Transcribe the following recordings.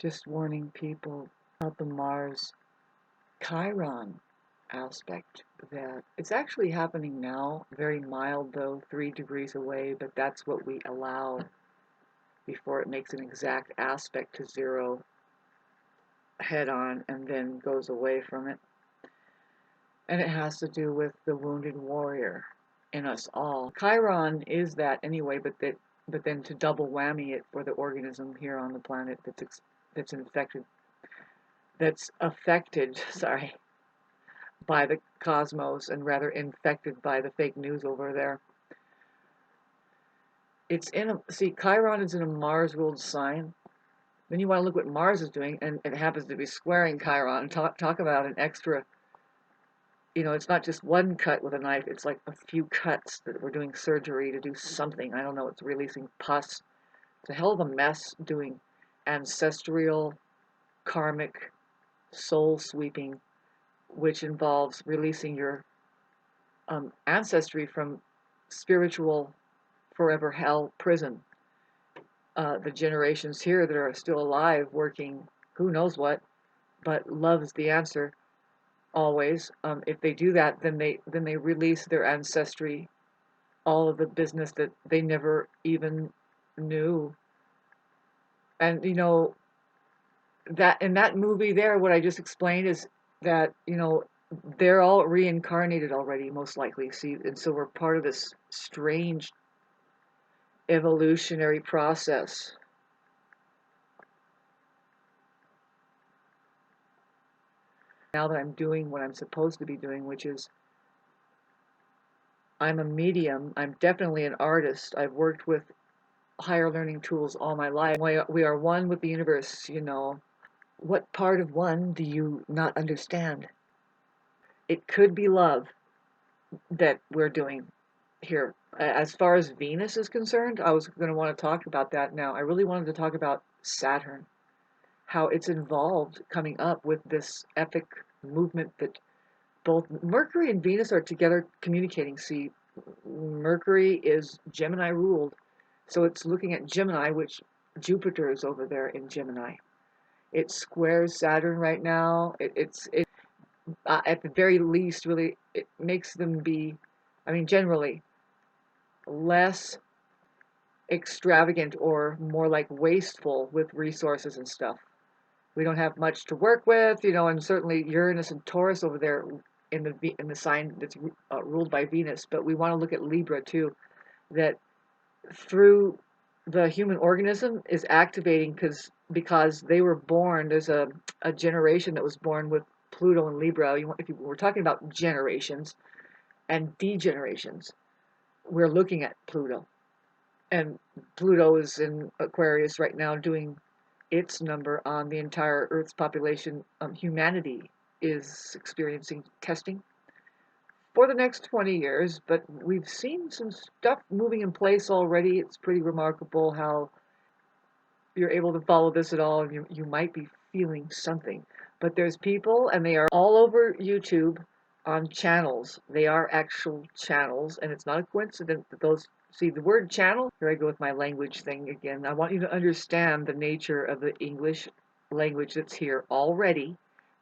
Just warning people about the Mars Chiron aspect, that it's actually happening now, very mild though, 3 degrees away, but that's what we allow before it makes an exact aspect to zero head on and then goes away from it. And it has to do with the wounded warrior in us all. Chiron is that anyway, but then to double whammy it for the organism here on the planet that's affected, sorry, by the cosmos, and rather infected by the fake news over there. Chiron is in a Mars ruled sign. Then you want to look what Mars is doing, and it happens to be squaring Chiron. Talk about an extra, it's not just one cut with a knife, it's like a few cuts that we're doing surgery to do something. I don't know, it's releasing pus. It's a hell of a mess doing ancestral, karmic, soul sweeping, which involves releasing your ancestry from spiritual forever hell prison. The generations here that are still alive, working who knows what, but love is the answer always. If they do that, then they release their ancestry, all of the business that they never even knew. And that in that movie there, what I just explained is that they're all reincarnated already, most likely. See, and so we're part of this strange evolutionary process. Now that I'm doing what I'm supposed to be doing, which is I'm a medium, I'm definitely an artist. I've worked with higher learning tools all my life. We are one with the universe, What part of one do you not understand? It could be love that we're doing here. As far as Venus is concerned, I was going to want to talk about that now. I really wanted to talk about Saturn, how it's involved coming up with this epic movement that both Mercury and Venus are together communicating. See, Mercury is Gemini ruled, so it's looking at Gemini, which Jupiter is over there in Gemini. It squares Saturn right now. It's at the very least, really, it makes them be, generally, less extravagant or more like wasteful with resources and stuff. We don't have much to work with, and certainly Uranus and Taurus over there in the sign that's ruled by Venus. But we want to look at Libra too, that through the human organism is activating because they were born. There's a generation that was born with Pluto and Libra. If we're talking about generations and degenerations, we're looking at Pluto. And Pluto is in Aquarius right now doing its number on the entire Earth's population. Humanity is experiencing testing for the next 20 years, but we've seen some stuff moving in place already. It's pretty remarkable how you're able to follow this at all, and you might be feeling something. But there's people, and they are all over YouTube on channels. They are actual channels, and it's not a coincidence that those. See, the word channel, here I go with my language thing again. I want you to understand the nature of the English language that's here already,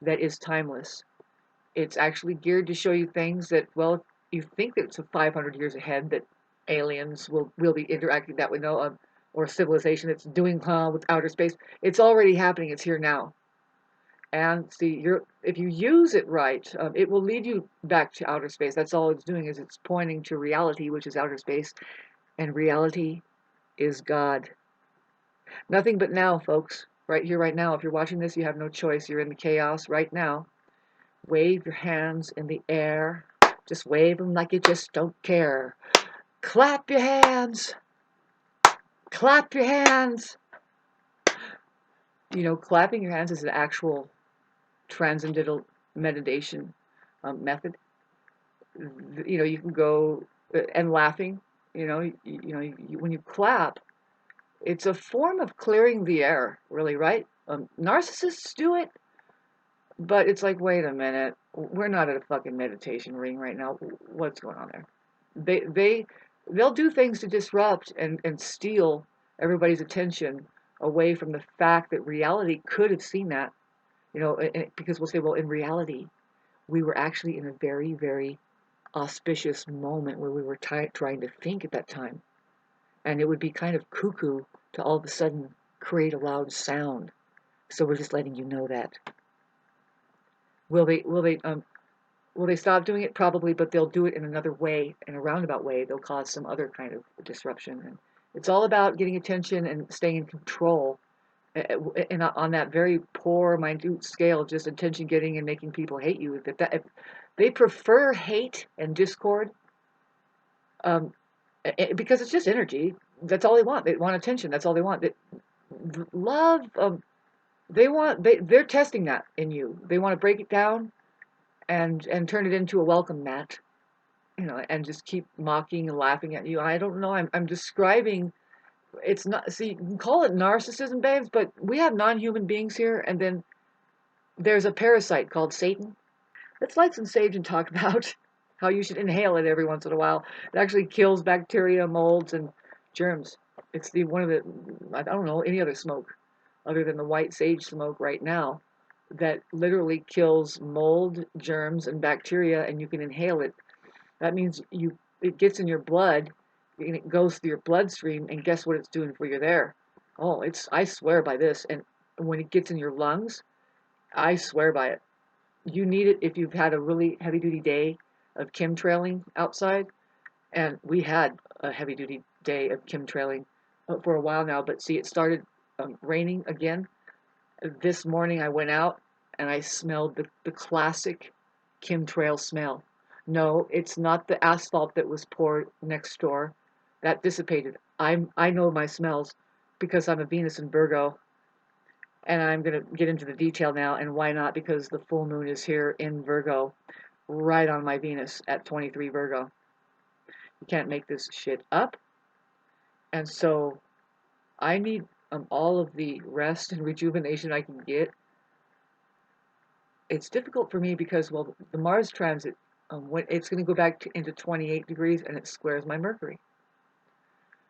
that is timeless. It's actually geared to show you things that, well, you think that it's 500 years ahead, that aliens will be interacting that we know of, or civilization that's doing with outer space. It's already happening. It's here now. And see, if you use it right, it will lead you back to outer space. That's all it's doing, is it's pointing to reality, which is outer space. And reality is God. Nothing but now, folks. Right here, right now. If you're watching this, you have no choice. You're in the chaos right now. Wave your hands in the air. Just wave them like you just don't care. Clap your hands. Clap your hands. Clapping your hands is an actual transcendental meditation method. You can go and laughing. When you clap, it's a form of clearing the air, really, right? Narcissists do it, but it's like, wait a minute, we're not at a fucking meditation ring right now. What's going on there? They'll do things to disrupt and steal everybody's attention, away from the fact that reality could have seen that, you know, because we'll say, well, in reality, we were actually in a very, very auspicious moment where we were trying to think at that time. And it would be kind of cuckoo to all of a sudden create a loud sound. So we're just letting you know that. Will they stop doing it? Probably, but they'll do it in another way, in a roundabout way. They'll cause some other kind of disruption. And it's all about getting attention and staying in control. And on that very poor, minute scale of just attention getting and making people hate you. If they prefer hate and discord, um, because it's just energy. That's all they want. They want attention. That's all they want. Love. They're testing that in you. They want to break it down and turn it into a welcome mat, you know, and just keep mocking and laughing at you. I don't know. I'm describing. It's not. See, you can call it narcissism, babes, but we have non-human beings here, and then there's a parasite called Satan. Let's light some sage and talk about how you should inhale it every once in a while. It actually kills bacteria, molds, and germs. It's the one of the. I don't know any other smoke other than the white sage smoke right now that literally kills mold, germs, and bacteria, and you can inhale it. That means it gets in your blood, and it goes through your bloodstream, and guess what it's doing for you there? Oh, I swear by this. And when it gets in your lungs, I swear by it. You need it if you've had a really heavy duty day of chemtrailing outside, and we had a heavy duty day of chemtrailing for a while now, but see, it started raining again. This morning I went out and I smelled the classic chemtrail smell. No, it's not the asphalt that was poured next door. That dissipated. I know my smells because I'm a Venus in Virgo, and I'm going to get into the detail now. And why not? Because the full moon is here in Virgo, right on my Venus at 23 Virgo. You can't make this shit up. And so I need all of the rest and rejuvenation I can get. It's difficult for me because, well, the Mars transit, when it's going to go back into 28 degrees and it squares my Mercury.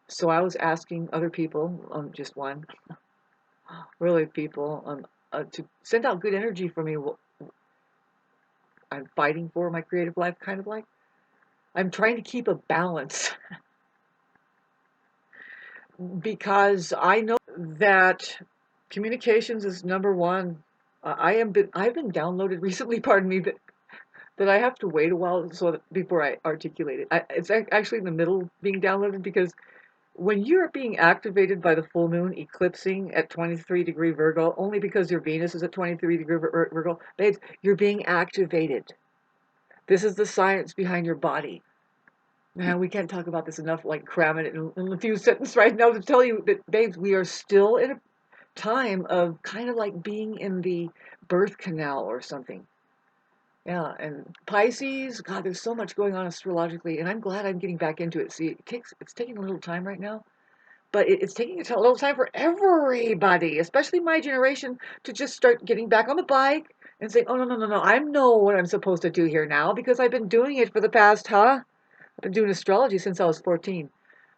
So I was asking other people, just one, really people, to send out good energy for me. I'm fighting for my creative life, kind of like. I'm trying to keep a balance because I know that communications is number one. I've been downloaded recently, pardon me, that I have to wait a while before I articulate it. It's actually in the middle of being downloaded because when you're being activated by the full moon eclipsing at 23 degree Virgo, only because your Venus is at 23 degree Virgo, babes, you're being activated. This is the science behind your body. Man, we can't talk about this enough, like cramming it in a few sentences right now to tell you that, babes, we are still in a time of kind of like being in the birth canal or something. Yeah, and Pisces, God, there's so much going on astrologically, and I'm glad I'm getting back into it. See, it's taking a little time right now, but it's taking a little time for everybody, especially my generation, to just start getting back on the bike and say, oh, no, no, no, no, I know what I'm supposed to do here now because I've been doing it for the past, I've been doing astrology since I was 14.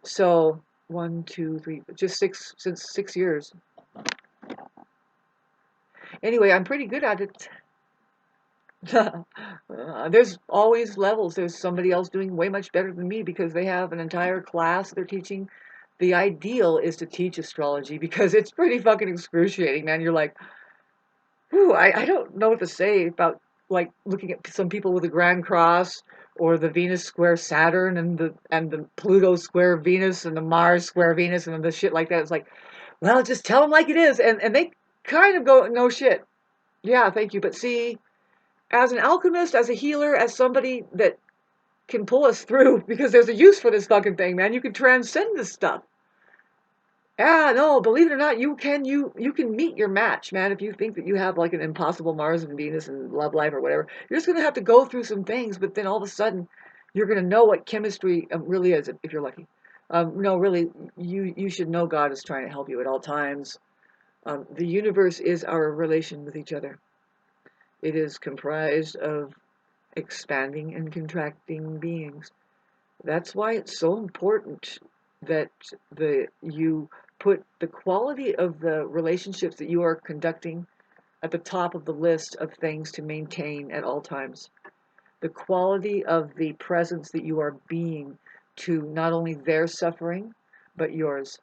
So, 1, 2, 3, just since 6 years. Anyway, I'm pretty good at it. There's always levels. There's somebody else doing way much better than me because they have an entire class they're teaching. The ideal is to teach astrology because it's pretty fucking excruciating, man. You're like, whew, I don't know what to say about like looking at some people with a Grand Cross or the Venus square Saturn and the Pluto square Venus and the Mars square Venus and the shit like that. It's like, well, just tell them like it is, and they kind of go, no shit, yeah, thank you, but see, as an alchemist, as a healer, as somebody that can pull us through, because there's a use for this fucking thing, man. You can transcend this stuff. Yeah, no, believe it or not, you can meet your match, man. If you think that you have like an impossible Mars and Venus and love life or whatever, you're just gonna have to go through some things, but then all of a sudden, you're gonna know what chemistry really is if you're lucky. No, really, you should know God is trying to help you at all times. The universe is our relation with each other. It is comprised of expanding and contracting beings. That's why it's so important that you put the quality of the relationships that you are conducting at the top of the list of things to maintain at all times. The quality of the presence that you are being to not only their suffering, but yours.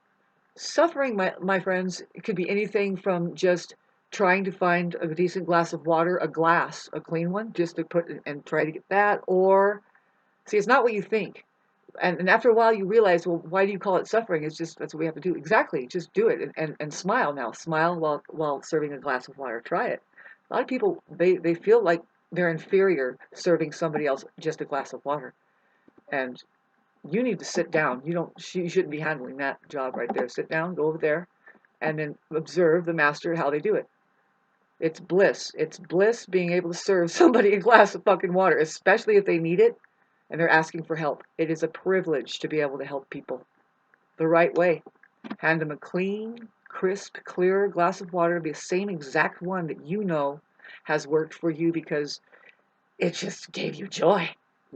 Suffering, my friends, it could be anything from just trying to find a decent glass of water, a clean one, just to put and try to get that, or see, it's not what you think. And after a while, you realize, well, why do you call it suffering? It's just that's what we have to do. Exactly, just do it and smile now. Smile while serving a glass of water. Try it. A lot of people they feel like they're inferior serving somebody else just a glass of water, and you need to sit down. You shouldn't be handling that job right there. Sit down, go over there, and then observe the master how they do it. It's bliss. It's bliss being able to serve somebody a glass of fucking water, especially if they need it and they're asking for help. It is a privilege to be able to help people the right way. Hand them a clean, crisp, clear glass of water, the same exact one that you know has worked for you because it just gave you joy.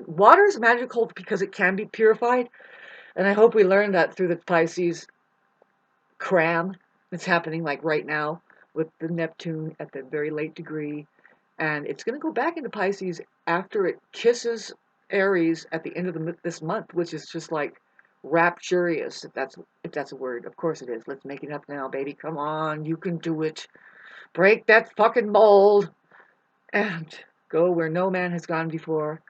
Water is magical because it can be purified, and I hope we learned that through the Pisces cram that's happening like right now with the Neptune at the very late degree. And it's going to go back into Pisces after it kisses Aries at the end of this month, which is just like rapturous, if that's a word. Of course it is. Let's make it up now, baby. Come on, you can do it. Break that fucking mold and go where no man has gone before.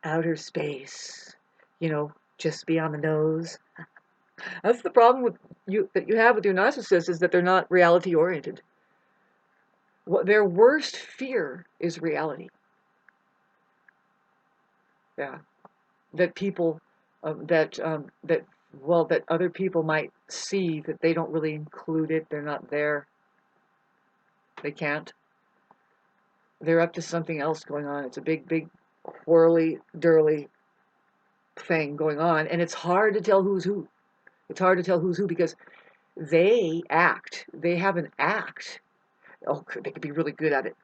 Outer space. You know, just beyond the nose. That's the problem with you have with your narcissist is that they're not reality oriented. What their worst fear is reality. Yeah, that people that other people might see that they don't really include it. They're not there. They can't. They're up to something else going on. It's a big whirly dirly thing going on, and it's hard to tell who's who. It's hard to tell who's who because they act. They have an act. Oh, they could be really good at it.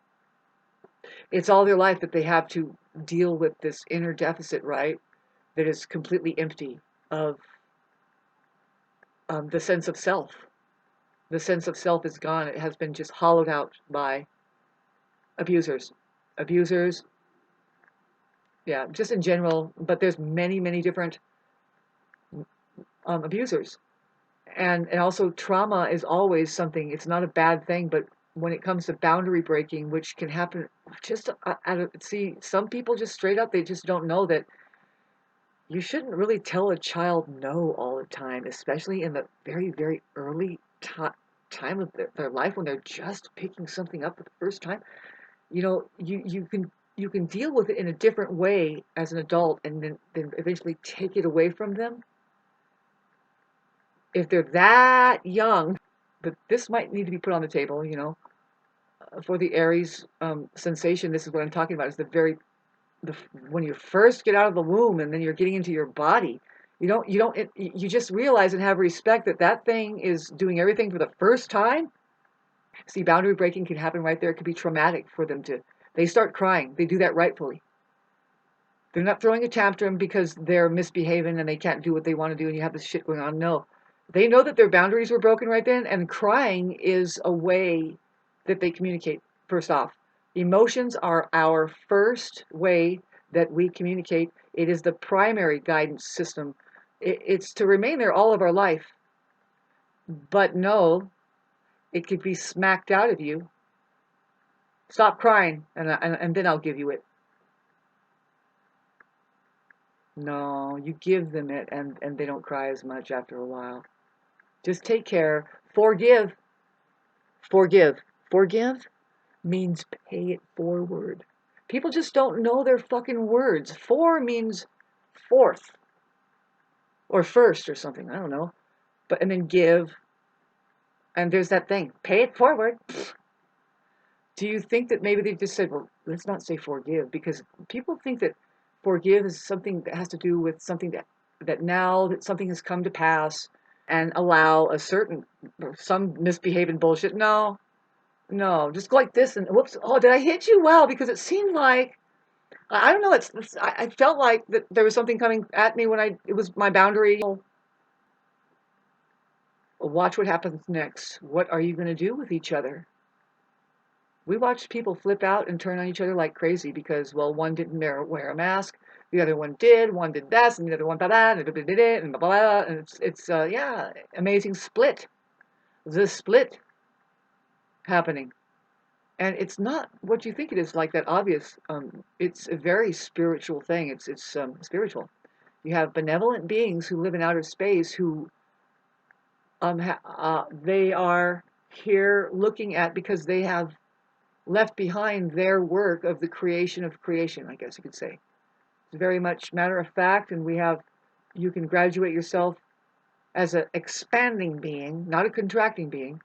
It's all their life that they have to deal with this inner deficit, right? That is completely empty of the sense of self. The sense of self is gone. It has been just hollowed out by abusers. Abusers, yeah, just in general, but there's many different abusers. And also trauma is always something, it's not a bad thing, but when it comes to boundary breaking, which can happen just see, some people just straight up, they just don't know that you shouldn't really tell a child no all the time, especially in the very early time of their life when they're just picking something up for the first time. You know, you can deal with it in a different way as an adult and then eventually take it away from them if they're that young. But this might need to be put on the table, you know, for the Aries sensation. This is what I'm talking about. Is the when you first get out of the womb and then you're getting into your body, you just realize and have respect that that thing is doing everything for the first time. See, boundary breaking can happen right there. It could be traumatic for them they start crying. They do that rightfully. They're not throwing a tantrum because they're misbehaving and they can't do what they want to do and you have this shit going on. No, they know that their boundaries were broken right then, and crying is a way that they communicate. First off, emotions are our first way that we communicate. It is the primary guidance system. It's to remain there all of our life. But no, it could be smacked out of you. Stop crying, and then I'll give you it. No, you give them it, and they don't cry as much after a while. Just take care. Forgive. Forgive. Forgive means pay it forward. People just don't know their fucking words. For means fourth or first or something. I don't know. And then give. And there's that thing. Pay it forward. Do you think that maybe they just said, well, let's not say forgive, because people think that forgive is something that has to do with something that now that something has come to pass and allow some misbehaving bullshit. No, no, just go like this and whoops. Oh, did I hit you? Wow, because it seemed like, I don't know. I felt like that there was something coming at me when it was my boundary. Watch what happens next. What are you going to do with each other? We watched people flip out and turn on each other like crazy because, well, one didn't wear a mask, the other one did, one did this, and the other one blah blah, and did it, and blah blah, and it's yeah, amazing split. The split happening. And it's not what you think it is, like that obvious. It's a very spiritual thing. It's spiritual. You have benevolent beings who live in outer space who they are here looking at because they have left behind their work of the creation of creation, I guess you could say. It's very much matter of fact, and you can graduate yourself as an expanding being, not a contracting being,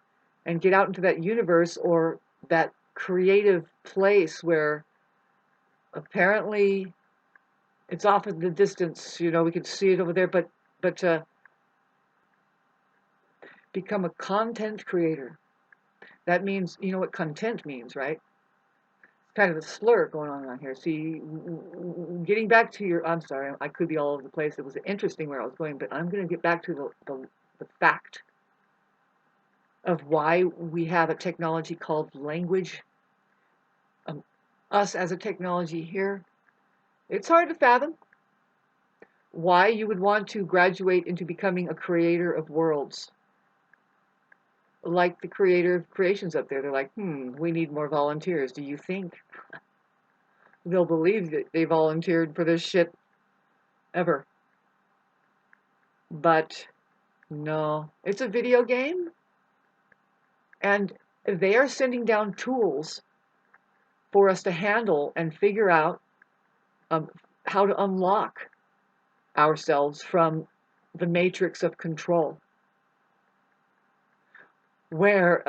and get out into that universe or that creative place where apparently it's off in the distance, we can see it over there, but become a content creator. That means, you know what content means, right? Kind of a slur going on around here. See, getting back to I'm sorry, I could be all over the place. It was interesting where I was going, but I'm going to get back to the fact of why we have a technology called language. Us as a technology here, it's hard to fathom why you would want to graduate into becoming a creator of worlds. Like the creator of creations up there, they're like, we need more volunteers. Do you think they'll believe that they volunteered for this shit ever? But no, it's a video game, and they are sending down tools for us to handle and figure out how to unlock ourselves from the matrix of control, where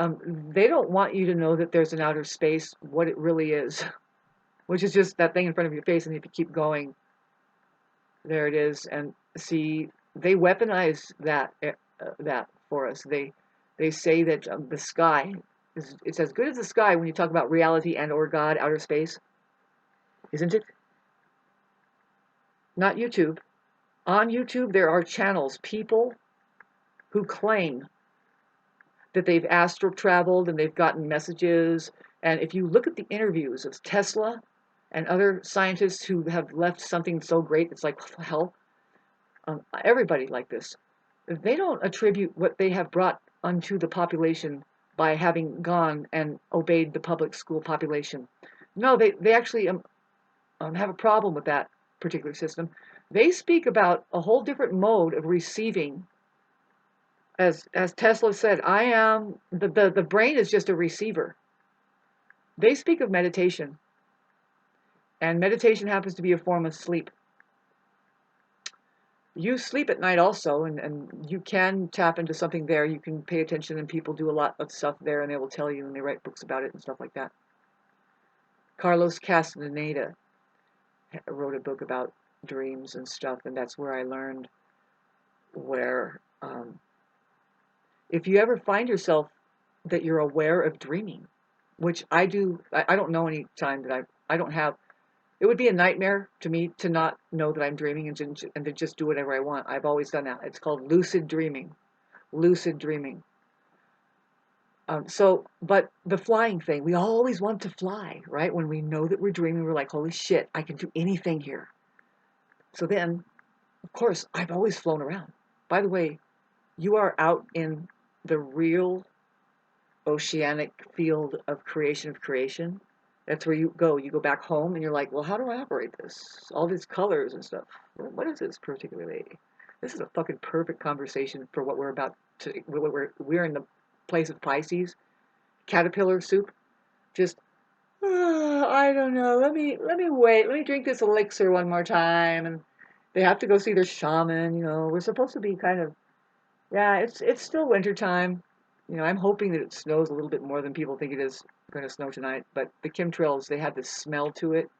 they don't want you to know that there's an outer space, what it really is, which is just that thing in front of your face, and if you keep going, there it is. And see, they weaponize that for us. They say that the sky it's as good as the sky when you talk about reality and or God, outer space, isn't it? Not YouTube. On YouTube, there are channels, people who claim that they've astral traveled and they've gotten messages. And if you look at the interviews of Tesla and other scientists who have left something so great, it's like, hell, everybody like this, they don't attribute what they have brought unto the population by having gone and obeyed the public school population. No, they actually have a problem with that particular system. They speak about a whole different mode of receiving. As Tesla said, I am the brain is just a receiver. They speak of meditation, and meditation happens to be a form of sleep. You sleep at night also, and you can tap into something there. You can pay attention, and people do a lot of stuff there, and they will tell you, and they write books about it and stuff like that. Carlos Castaneda wrote a book about dreams and stuff, and that's where I learned where if you ever find yourself that you're aware of dreaming, which I do, I don't know any time that I don't have. It would be a nightmare to me to not know that I'm dreaming and to just do whatever I want. I've always done that. It's called lucid dreaming. Lucid dreaming. But the flying thing, we always want to fly, right? When we know that we're dreaming, we're like, holy shit, I can do anything here. So then, of course, I've always flown around. By the way, you are out in the real oceanic field of creation. That's where you go. You go back home and you're like, well, how do I operate this? All these colors and stuff. What is this particularly? This is a fucking perfect conversation for what we're about to. We're in the place of Pisces, caterpillar soup. Just I don't know. Let me wait. Let me drink this elixir one more time. And they have to go see their shaman. We're supposed to be kind of it's still winter time. I'm hoping that it snows a little bit more than people think it is going to snow tonight. But the chemtrails, they have this smell to it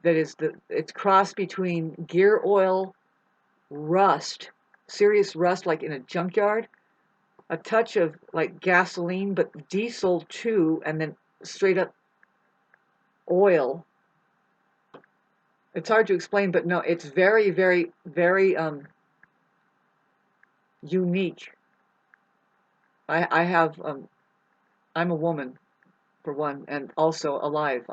that is it's crossed between gear oil, rust, serious rust like in a junkyard, a touch of like gasoline, but diesel too, and then straight up oil. It's hard to explain, but no, it's very, very, very unique. I have I'm a woman for one, and also alive.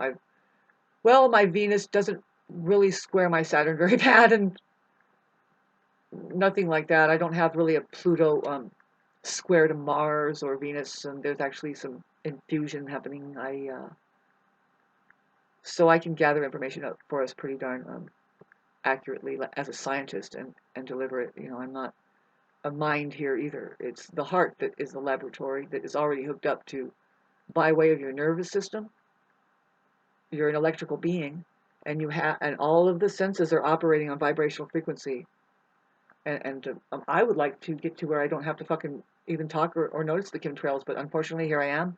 Well, my Venus doesn't really square my Saturn very bad, and nothing like that. I don't have really a Pluto square to Mars or Venus, and there's actually some infusion happening. So I can gather information up for us pretty darn accurately as a scientist and deliver it. I'm not a mind here either. It's the heart that is the laboratory that is already hooked up to by way of your nervous system. You're an electrical being, and and all of the senses are operating on vibrational frequency. And I would like to get to where I don't have to fucking even talk or notice the chemtrails, but unfortunately here I am.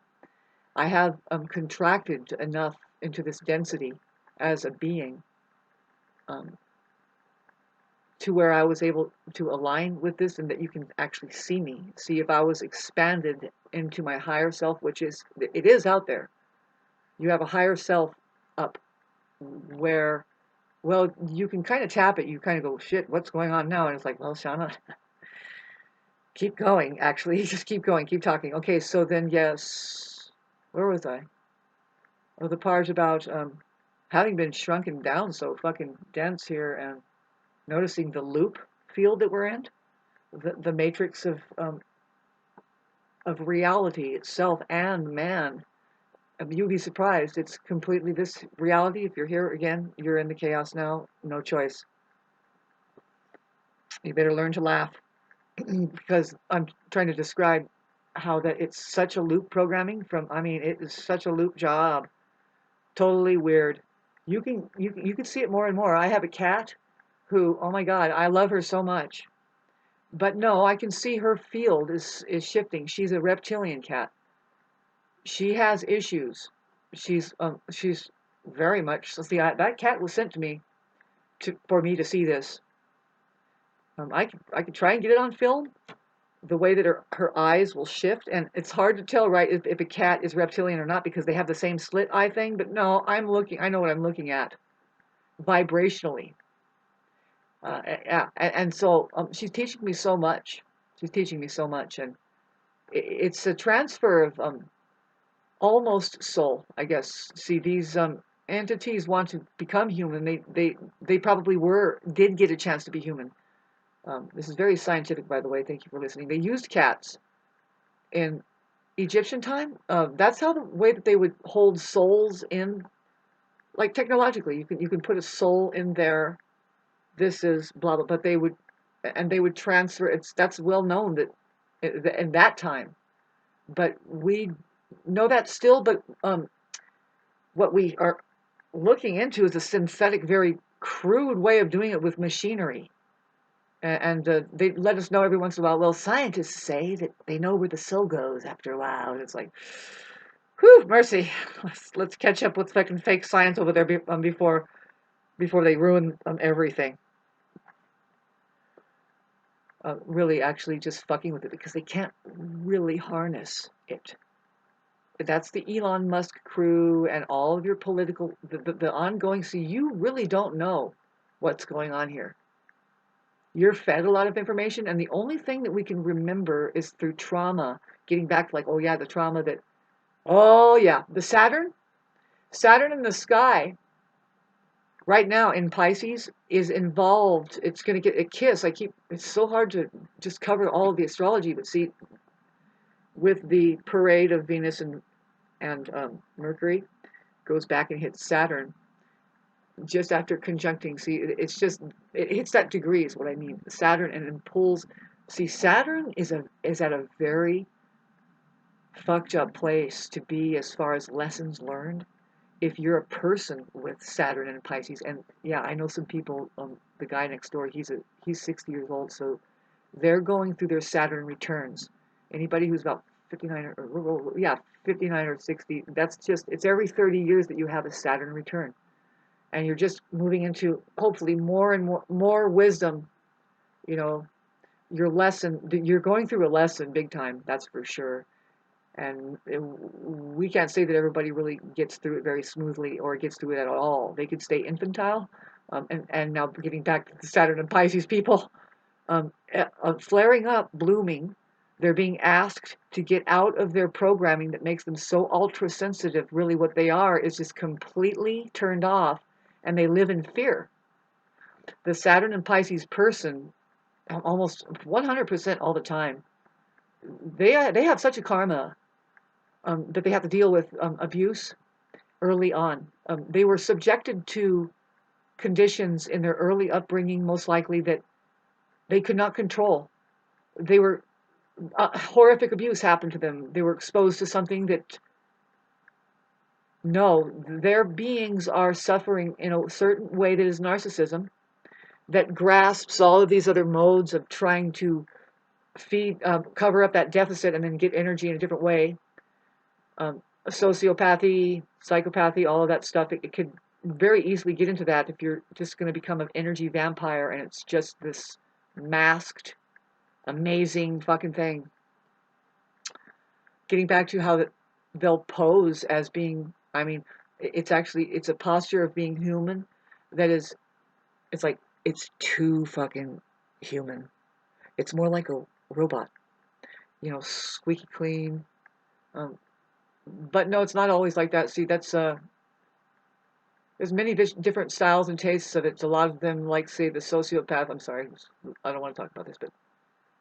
I have contracted enough into this density as a being um, to where I was able to align with this, and that you can actually see me. See if I was expanded into my higher self, which it is out there. You have a higher self up where, well, you can kind of tap it. You kind of go, shit, what's going on now? And it's like, well, Shauna, keep going, actually. Just keep going, keep talking. Okay, so then, yes, where was I? Oh, the part about having been shrunken down so fucking dense here and noticing the loop field that we're in, the matrix of reality itself and man. You'd be surprised. It's completely this reality. If you're here again, you're in the chaos now. No choice. You better learn to laugh because I'm trying to describe how that it's such a loop programming it is such a loop job. Totally weird. You can see it more and more. I have a cat who, oh my God, I love her so much. But no, I can see her field is shifting. She's a reptilian cat. She has issues. She's very much. So see, that cat was sent to me for me to see this. I could try and get it on film. The way that her eyes will shift, and it's hard to tell, right, if a cat is reptilian or not because they have the same slit eye thing. But no, I know what I'm looking at vibrationally. Yeah, and so she's teaching me so much. She's teaching me so much, and it's a transfer of almost soul, I guess. See, these entities want to become human. They probably did get a chance to be human. This is very scientific, by the way. Thank you for listening. They used cats in Egyptian time. That's how the way that they would hold souls in, like technologically, you can put a soul in there. This is blah blah, but they would transfer. That's well known that in that time. But we know that still. But what we are looking into is a synthetic, very crude way of doing it with machinery. And they let us know every once in a while. Well, scientists say that they know where the soul goes after a while. And it's like, whew, mercy. Let's catch up with fucking fake science over there before they ruin everything. Really, actually, just fucking with it because they can't really harness it. That's the Elon Musk crew and all of your political, the ongoing. See, you really don't know what's going on here. You're fed a lot of information, and the only thing that we can remember is through trauma. Getting back to like, oh yeah, the trauma that, oh yeah, the Saturn in the sky right now in Pisces is involved. It's going to get a kiss. It's so hard to just cover all of the astrology, but see, with the parade of Venus and Mercury, goes back and hits Saturn just after conjuncting. See, it hits that degree is what I mean. Saturn and it pulls. See, Saturn is at a very fucked up place to be as far as lessons learned. If you're a person with Saturn and Pisces, and yeah, I know some people. The guy next door, he's 60 years old, so they're going through their Saturn returns. Anybody who's about 59 or yeah, 59 or 60, it's every 30 years that you have a Saturn return. And you're just moving into hopefully more and more wisdom. You know, you're going through a lesson big time, that's for sure. And we can't say that everybody really gets through it very smoothly or gets through it at all. They could stay infantile. And now getting back to the Saturn and Pisces people, flaring up, blooming, They're being asked to get out of their programming that makes them so ultra sensitive. Really, what they are is just completely turned off, and they live in fear. The Saturn and Pisces person, almost 100% all the time, they have such a karma that they have to deal with abuse early on. They were subjected to conditions in their early upbringing, most likely, that they could not control. They were horrific abuse happened to them. They were exposed to something that, no, their beings are suffering in a certain way that is narcissism, that grasps all of these other modes of trying to feed, cover up that deficit and then get energy in a different way. Sociopathy, psychopathy, all of that stuff, it could very easily get into that if you're just going to become an energy vampire and it's just this masked, amazing fucking thing. Getting back to how they'll pose as being, I mean, it's a posture of being human that is, it's like, it's too fucking human. It's more like a robot, squeaky clean. But no, it's not always like that. See, that's, there's many different styles and tastes of it. A lot of them, like, say, the sociopath. I'm sorry, I don't want to talk about this, but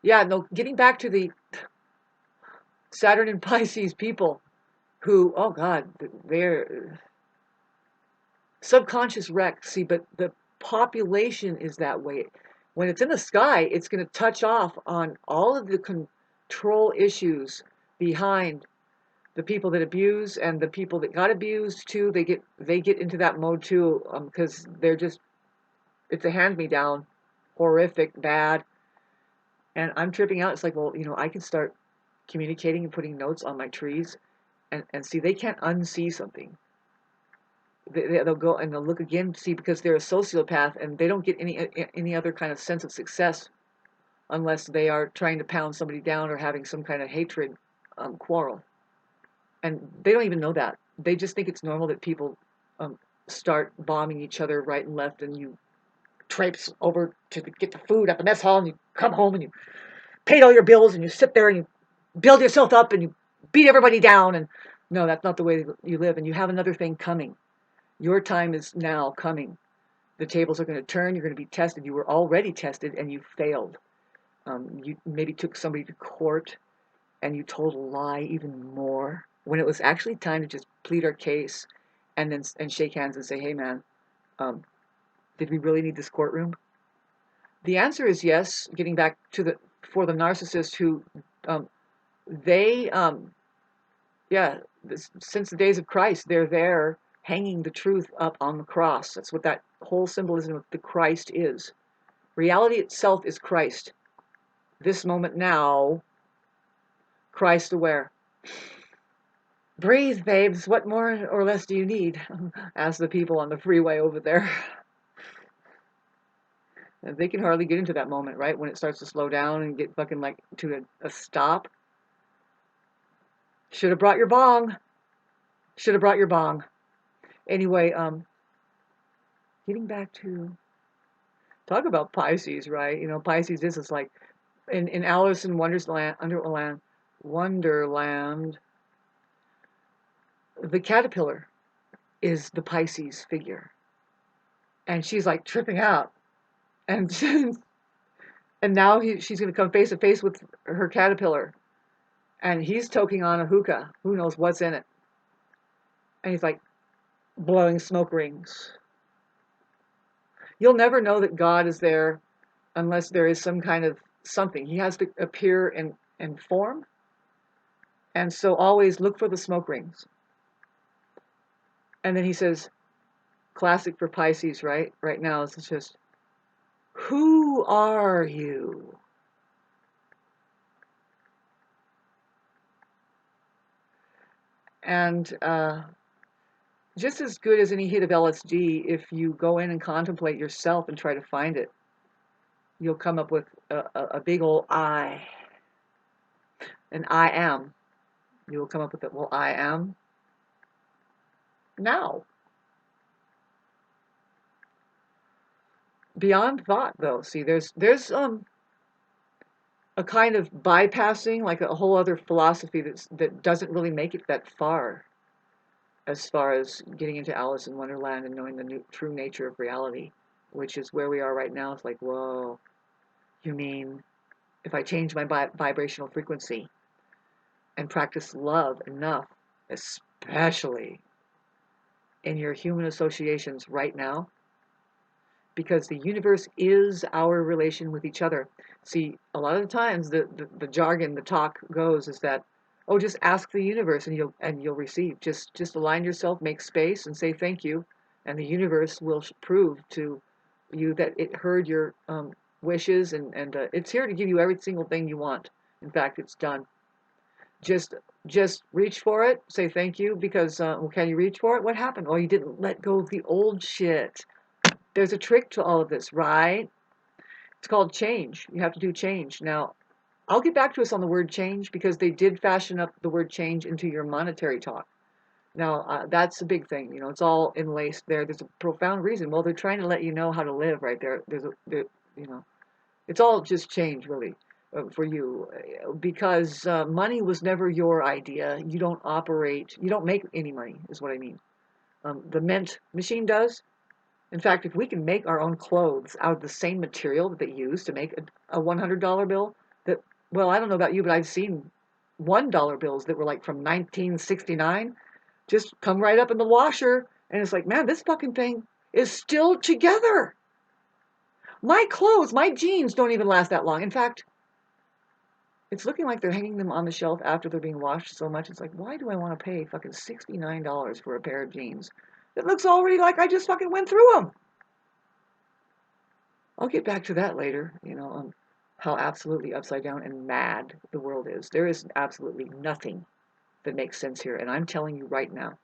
yeah, no, getting back to the Saturn and Pisces people who, oh God, they're subconscious wreck. See, but the population is that way. When it's in the sky, it's going to touch off on all of the control issues behind the people that abuse and the people that got abused too. They get into that mode too, because they're just, it's a hand-me-down, horrific, bad. And I'm tripping out. It's like, well, I can start communicating and putting notes on my trees, and see, they can't unsee something. They'll go and they'll look again, see, because they're a sociopath and they don't get any other kind of sense of success unless they are trying to pound somebody down or having some kind of hatred quarrel. And they don't even know that. They just think it's normal that people start bombing each other right and left, and you traipse over to get the food at the mess hall, and you come home and you paid all your bills, and you sit there and you build yourself up and you beat everybody down. And no, that's not the way you live. And you have another thing coming. Your time is now coming. The tables are going to turn. You're going to be tested. You were already tested and you failed. You maybe took somebody to court and you told a lie even more when it was actually time to just plead our case and shake hands and say, hey man, did we really need this courtroom? The answer is yes. Getting back to for the narcissist who since the days of Christ, they're there hanging the truth up on the cross. That's what that whole symbolism of the Christ is. Reality itself is Christ. This moment now, Christ aware. Breathe, babes. What more or less do you need? Ask the people on the freeway over there. And they can hardly get into that moment, right? When it starts to slow down and get fucking like to a stop. Should have brought your bong. Should have brought your bong. Anyway, getting back to talk about Pisces, right? Pisces is like in Alice in Wonderland, the caterpillar is the Pisces figure, and she's like tripping out, and and now she's going to come face to face with her caterpillar, and he's toking on a hookah. Who knows what's in it? And he's like blowing smoke rings. You'll never know that God is there unless there is some kind of something. He has to appear in form. And so always look for the smoke rings. And then he says, classic for Pisces, right? Right now, it's just, who are you? And just as good as any hit of LSD, if you go in and contemplate yourself and try to find it, you'll come up with a big old I. And I am. You will come up with it. Well, I am now. Beyond thought, though. See, there's a kind of bypassing, like a whole other philosophy that doesn't really make it that as far as getting into Alice in Wonderland and knowing the true nature of reality, which is where we are right now. It's like, whoa, you mean if I change my vibrational frequency and practice love enough, especially in your human associations right now, because the universe is our relation with each other. See, a lot of the times the jargon, the talk goes is that, oh, just ask the universe and you'll receive. Just align yourself, make space, and say thank you, and the universe will prove to you that it heard your wishes, and it's here to give you every single thing you want. In fact, it's done. Just just reach for it. Say thank you because well, can you reach for it? What happened? Oh, you didn't let go of the old shit. There's a trick to all of this, right? It's called change. You have to do change. Now, I'll get back to us on the word change because they did fashion up the word change into your monetary talk. Now, that's a big thing. You know, it's all enlaced there. There's a profound reason. Well, they're trying to let you know how to live right there. You know, it's all just change, really, for you. Because money was never your idea. You don't operate, you don't make any money, is what I mean. The Mint machine does. In fact, if we can make our own clothes out of the same material that they use to make a $100 bill, that, well, I don't know about you, but I've seen $1 bills that were like from 1969, just come right up in the washer, and it's like, man, this fucking thing is still together. My clothes, my jeans don't even last that long. In fact, it's looking like they're hanging them on the shelf after they're being washed so much. It's like, why do I want to pay fucking $69 for a pair of jeans? It looks already like I just fucking went through them. I'll get back to that later, you know, on how absolutely upside down and mad the world is. There is absolutely nothing that makes sense here. And I'm telling you right now,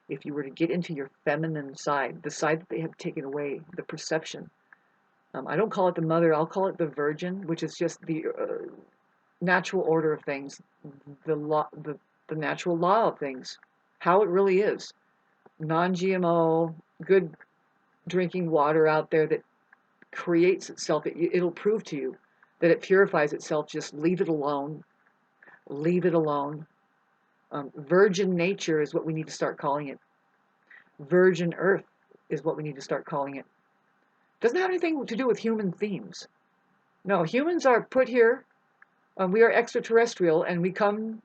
if you were to get into your feminine side, the side that they have taken away, the perception, I don't call it the mother, I'll call it the virgin, which is just the natural order of things, the law, the natural law of things, how it really is. Non-GMO, good drinking water out there that creates itself. It'll prove to you that it purifies itself. Just leave it alone. Leave it alone. Virgin nature is what we need to start calling it. Virgin earth is what we need to start calling it. Doesn't have anything to do with human themes. No, humans are put here. We are extraterrestrial, and we come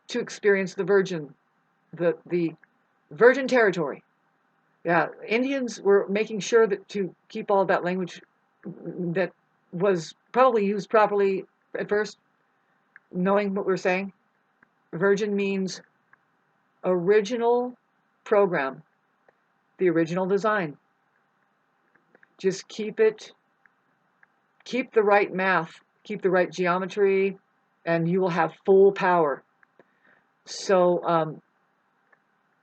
to experience the the virgin territory. Yeah, Indians were making sure that to keep all of that language that was probably used properly at first, knowing what we're saying. Virgin means original program, the original design. Just keep the right math, keep the right geometry, and you will have full power. So,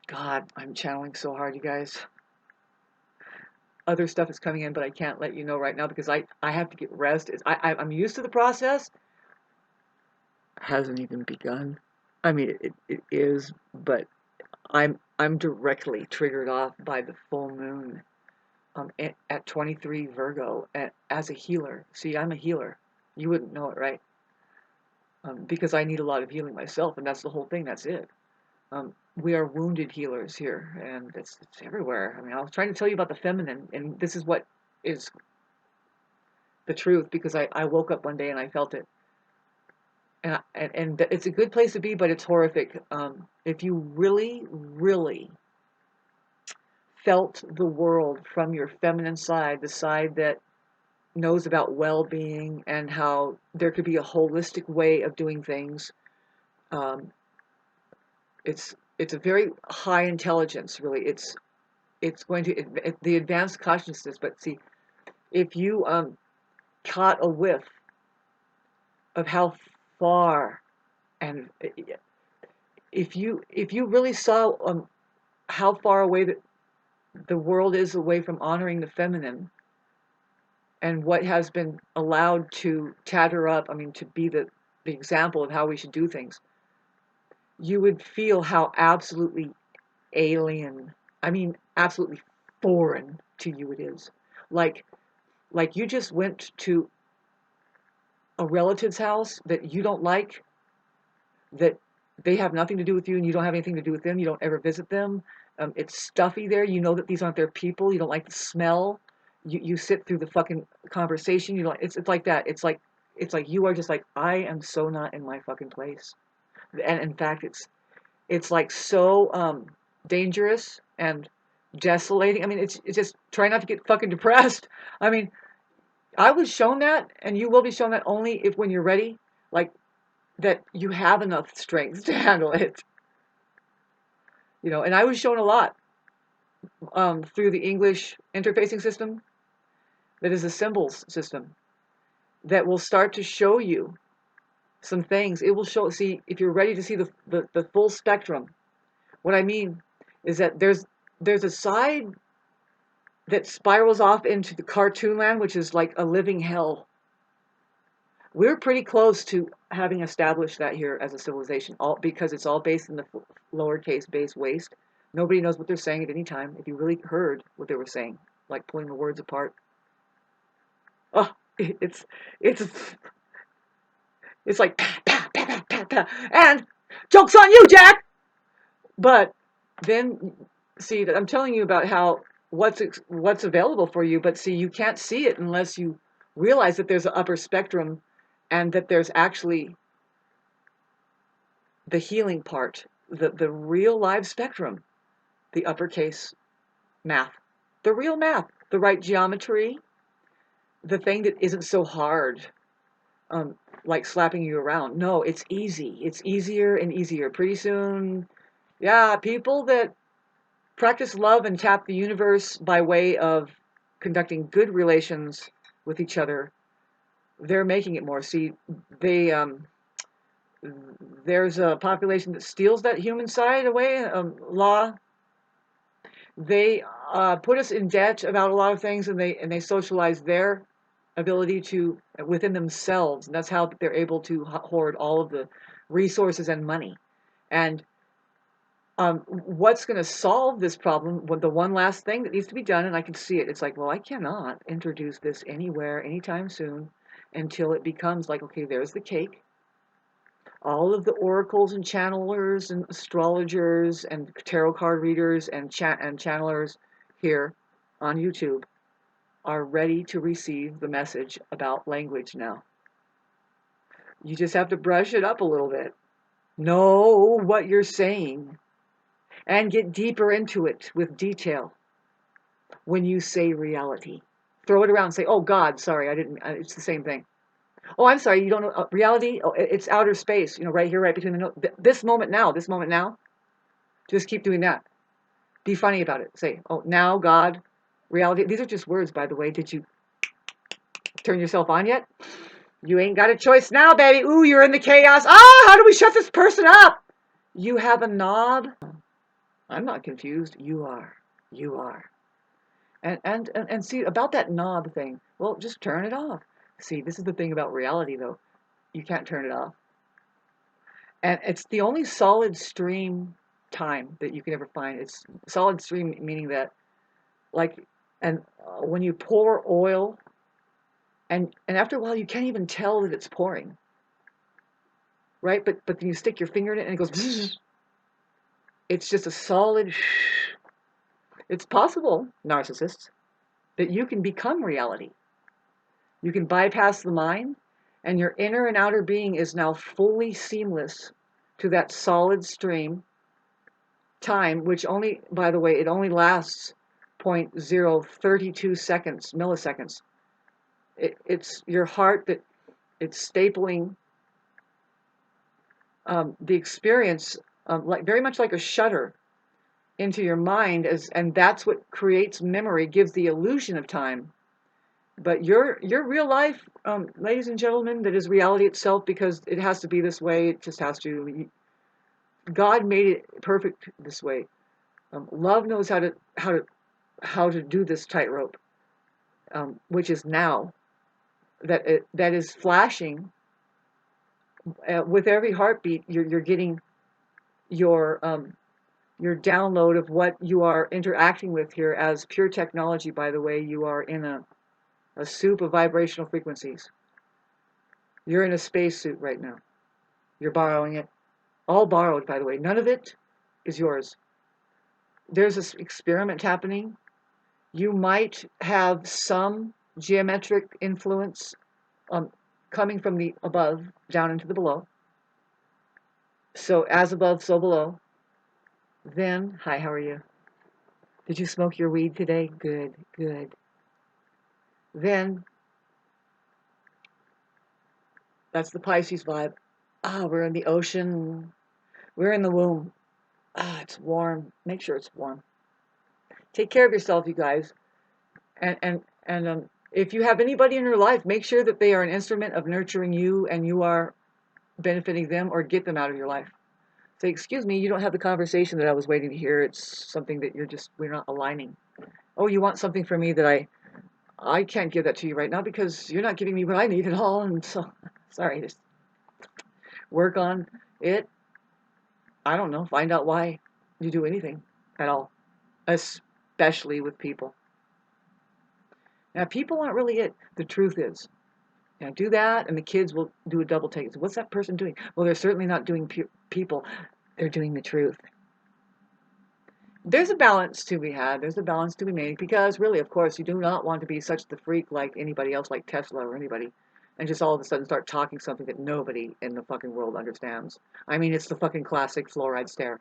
God, I'm channeling so hard, you guys. Other stuff is coming in, but I can't let you know right now because I have to get rest. I'm used to the process. Hasn't even begun. I mean, it is, but I'm directly triggered off by the full moon at 23 Virgo as a healer. See, I'm a healer. You wouldn't know it, right? Because I need a lot of healing myself, and that's the whole thing. That's it. We are wounded healers here, and it's everywhere. I mean, I was trying to tell you about the feminine, and this is what is the truth because I woke up one day and I felt it. And it's a good place to be, but it's horrific. If you really, really felt the world from your feminine side, the side that knows about well-being and how there could be a holistic way of doing things, it's a very high intelligence, really. It's going to the advanced consciousness. But see, if you caught a whiff of how far, and if you really saw how far away the world is away from honoring the feminine and what has been allowed to tatter up, I mean, to be the example of how we should do things, you would feel how absolutely alien, I mean, absolutely foreign to you it is. Like you just went to a relative's house that you don't like, that they have nothing to do with you and you don't have anything to do with them, you don't ever visit them, it's stuffy there, you know that these aren't their people, you don't like the smell, you sit through the fucking conversation, you don't, it's like that, it's like you are just like, I am so not in my fucking place. And in fact, it's like so dangerous and desolating. I mean, it's just try not to get fucking depressed. I mean, I was shown that, and you will be shown that only if when you're ready, like that you have enough strength to handle it. You know, and I was shown a lot through the English interfacing system, that is a symbols system, that will start to show you some things. It will show, see, if you're ready to see the full spectrum. What I mean is that there's a side that spirals off into the cartoon land, which is like a living hell. We're pretty close to having established that here as a civilization, all because it's all based in the lowercase base waste. Nobody knows what they're saying at any time. If you really heard what they were saying, like pulling the words apart, oh, it's it's like pa, pa, pa, pa, pa, pa. And joke's on you, Jack. But then, see, I'm telling you about how what's available for you, but see, you can't see it unless you realize that there's an upper spectrum, and that there's actually the healing part, the real live spectrum, the uppercase math, the real math, the right geometry, the thing that isn't so hard, like slapping you around. No, it's easy. It's easier and easier. Pretty soon, yeah, people that practice love and tap the universe by way of conducting good relations with each other, they're making it more. See, they there's a population that steals that human side away. Law, they put us in debt about a lot of things, and they socialize their ability to within themselves, and that's how they're able to hoard all of the resources and money. And what's going to solve this problem? Well, the one last thing that needs to be done, and I can see it. It's like, well, I cannot introduce this anywhere anytime soon until it becomes like, okay, there's the cake. All of the oracles and channelers and astrologers and tarot card readers and channelers here on YouTube are ready to receive the message about language now. You just have to brush it up a little bit. Know what you're saying and get deeper into it with detail when you say reality. Throw it around and say, oh God, sorry, I didn't, it's the same thing. Oh, I'm sorry, you don't know reality? Oh, it's outer space, you know, right here, right between the this moment now, this moment now. Just keep doing that. Be funny about it. Say, oh, now, God, reality. These are just words, by the way. Did you turn yourself on yet? You ain't got a choice now, baby. Ooh, you're in the chaos. Ah, how do we shut this person up? You have a knob. I'm not confused. You are. You are. And see, about that knob thing, well, just turn it off. See, this is the thing about reality, though. You can't turn it off. And it's the only solid stream time that you can ever find. It's solid stream, meaning that, like, and when you pour oil, and after a while, you can't even tell that it's pouring, right? But then you stick your finger in it, and it goes, bzzz. It's just a solid, it's possible, narcissists, that you can become reality. You can bypass the mind, and your inner and outer being is now fully seamless to that solid stream time, which only, by the way, it only lasts 0.032 seconds, milliseconds. It's your heart that it's stapling the experience, like very much like a shutter into your mind, and that's what creates memory, gives the illusion of time. But your real life, ladies and gentlemen, that is reality itself, because it has to be this way. It just has to. God made it perfect this way. Love knows how to do this tightrope, which is now that is flashing with every heartbeat. You're getting your download of what you are interacting with here as pure technology. By the way, you are in a soup of vibrational frequencies. You're in a spacesuit right now. You're borrowing it. All borrowed, by the way. None of it is yours. There's this experiment happening. You might have some geometric influence coming from the above down into the below. So as above, so below. Then, hi, how are you? Did you smoke your weed today? Good, good. Then, that's the Pisces vibe. Ah, we're in the ocean. We're in the womb. Ah, it's warm. Make sure it's warm. Take care of yourself, you guys. And if you have anybody in your life, make sure that they are an instrument of nurturing you and you are benefiting them, or get them out of your life. Say, excuse me, you don't have the conversation that I was waiting to hear. It's something that we're not aligning. Oh, you want something from me that I can't give that to you right now because you're not giving me what I need at all. And so, sorry, just work on it. I don't know, find out why you do anything at all, especially with people. Now, people aren't really it. The truth is. Now, do that, and the kids will do a double take. So what's that person doing? Well, they're certainly not doing people. They're doing the truth. There's a balance to be had. There's a balance to be made because, really, of course, you do not want to be such the freak like anybody else, like Tesla or anybody, and just all of a sudden start talking something that nobody in the fucking world understands. I mean, it's the fucking classic fluoride stare.